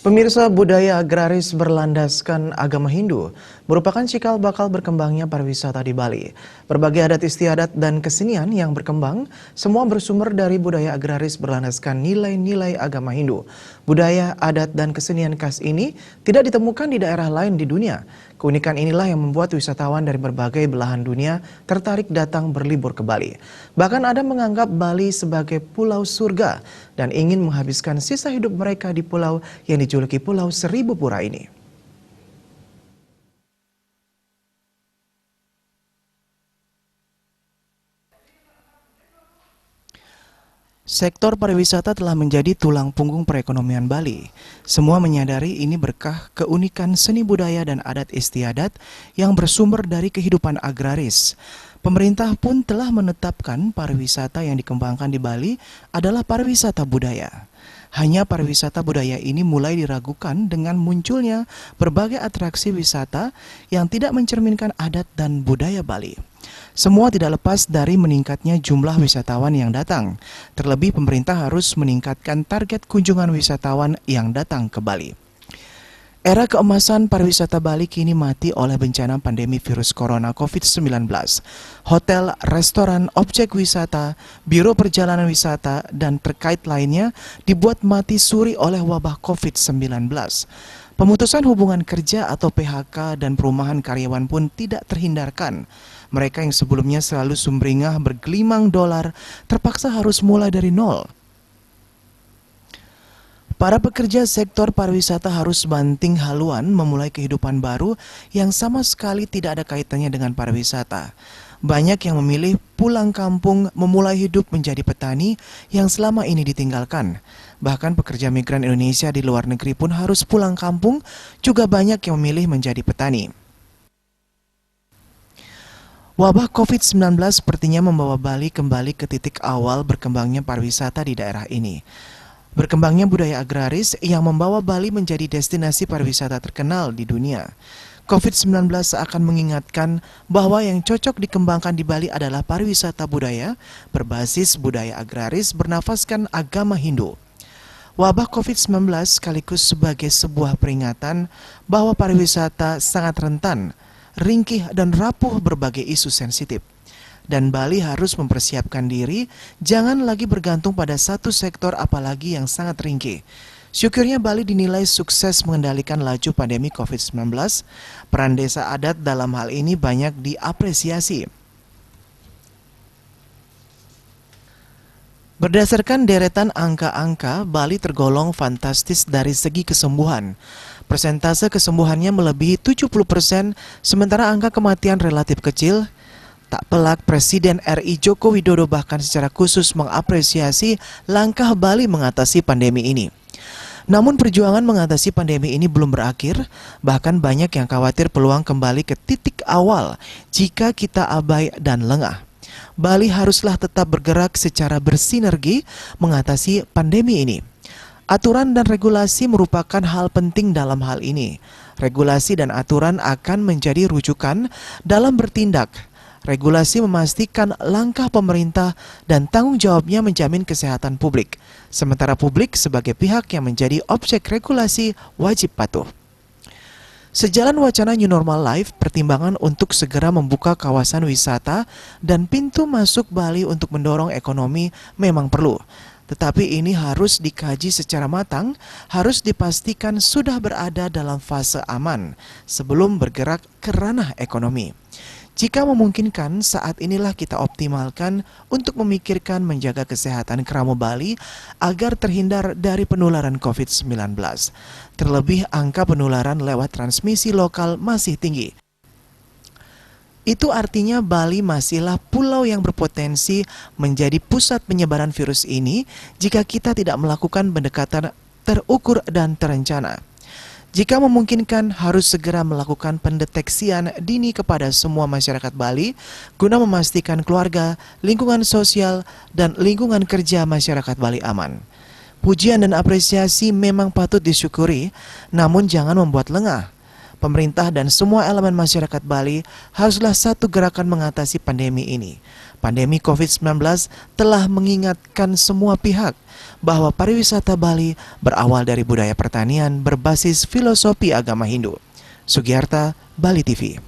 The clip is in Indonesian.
Pemirsa, budaya agraris berlandaskan agama Hindu merupakan cikal bakal berkembangnya pariwisata di Bali. Berbagai adat istiadat dan kesenian yang berkembang semua bersumber dari budaya agraris berlandaskan nilai-nilai agama Hindu. Budaya, adat, dan kesenian khas ini tidak ditemukan di daerah lain di dunia. Keunikan inilah yang membuat wisatawan dari berbagai belahan dunia tertarik datang berlibur ke Bali. Bahkan ada menganggap Bali sebagai pulau surga dan ingin menghabiskan sisa hidup mereka di pulau yang dijuluki Pulau Seribu Pura ini. Sektor pariwisata telah menjadi tulang punggung perekonomian Bali. Semua menyadari ini berkah keunikan seni budaya dan adat istiadat yang bersumber dari kehidupan agraris. Pemerintah pun telah menetapkan pariwisata yang dikembangkan di Bali adalah pariwisata budaya. Hanya pariwisata budaya ini mulai diragukan dengan munculnya berbagai atraksi wisata yang tidak mencerminkan adat dan budaya Bali. Semua tidak lepas dari meningkatnya jumlah wisatawan yang datang. Terlebih pemerintah harus meningkatkan target kunjungan wisatawan yang datang ke Bali. Era keemasan pariwisata Bali kini mati oleh bencana pandemi virus corona COVID-19. Hotel, restoran, objek wisata, biro perjalanan wisata, dan terkait lainnya dibuat mati suri oleh wabah COVID-19. Pemutusan hubungan kerja atau PHK dan perumahan karyawan pun tidak terhindarkan. Mereka yang sebelumnya selalu sumringah bergelimang dolar terpaksa harus mulai dari nol. Para pekerja sektor pariwisata harus banting haluan memulai kehidupan baru yang sama sekali tidak ada kaitannya dengan pariwisata. Banyak yang memilih pulang kampung memulai hidup menjadi petani yang selama ini ditinggalkan. Bahkan pekerja migran Indonesia di luar negeri pun harus pulang kampung, juga banyak yang memilih menjadi petani. Wabah COVID-19 sepertinya membawa Bali kembali ke titik awal berkembangnya pariwisata di daerah ini. Berkembangnya budaya agraris yang membawa Bali menjadi destinasi pariwisata terkenal di dunia. COVID-19 akan mengingatkan bahwa yang cocok dikembangkan di Bali adalah pariwisata budaya berbasis budaya agraris bernafaskan agama Hindu. Wabah COVID-19 sekaligus sebagai sebuah peringatan bahwa pariwisata sangat rentan, ringkih dan rapuh berbagai isu sensitif. Dan Bali harus mempersiapkan diri, jangan lagi bergantung pada satu sektor apalagi yang sangat ringkih. Syukurnya Bali dinilai sukses mengendalikan laju pandemi COVID-19. Peran desa adat dalam hal ini banyak diapresiasi. Berdasarkan deretan angka-angka, Bali tergolong fantastis dari segi kesembuhan. Persentase kesembuhannya melebihi 70%, sementara angka kematian relatif kecil. Tak pelak Presiden RI Joko Widodo bahkan secara khusus mengapresiasi langkah Bali mengatasi pandemi ini. Namun perjuangan mengatasi pandemi ini belum berakhir, bahkan banyak yang khawatir peluang kembali ke titik awal jika kita abai dan lengah. Bali haruslah tetap bergerak secara bersinergi mengatasi pandemi ini. Aturan dan regulasi merupakan hal penting dalam hal ini. Regulasi dan aturan akan menjadi rujukan dalam bertindak. Regulasi memastikan langkah pemerintah dan tanggung jawabnya menjamin kesehatan publik. Sementara publik sebagai pihak yang menjadi objek regulasi wajib patuh. Sejalan wacana New Normal Life, pertimbangan untuk segera membuka kawasan wisata dan pintu masuk Bali untuk mendorong ekonomi memang perlu. Tetapi ini harus dikaji secara matang, harus dipastikan sudah berada dalam fase aman sebelum bergerak ke ranah ekonomi. Jika memungkinkan, saat inilah kita optimalkan untuk memikirkan menjaga kesehatan keramu Bali agar terhindar dari penularan COVID-19. Terlebih angka penularan lewat transmisi lokal masih tinggi. Itu artinya Bali masihlah pulau yang berpotensi menjadi pusat penyebaran virus ini jika kita tidak melakukan pendekatan terukur dan terencana. Jika memungkinkan, harus segera melakukan pendeteksian dini kepada semua masyarakat Bali guna memastikan keluarga, lingkungan sosial, dan lingkungan kerja masyarakat Bali aman. Pujian dan apresiasi memang patut disyukuri, namun jangan membuat lengah. pemerintah dan semua elemen masyarakat Bali haruslah satu gerakan mengatasi pandemi ini. Pandemi COVID-19 telah mengingatkan semua pihak bahwa pariwisata Bali berawal dari budaya pertanian berbasis filosofi agama Hindu. Sugiarta, Bali TV.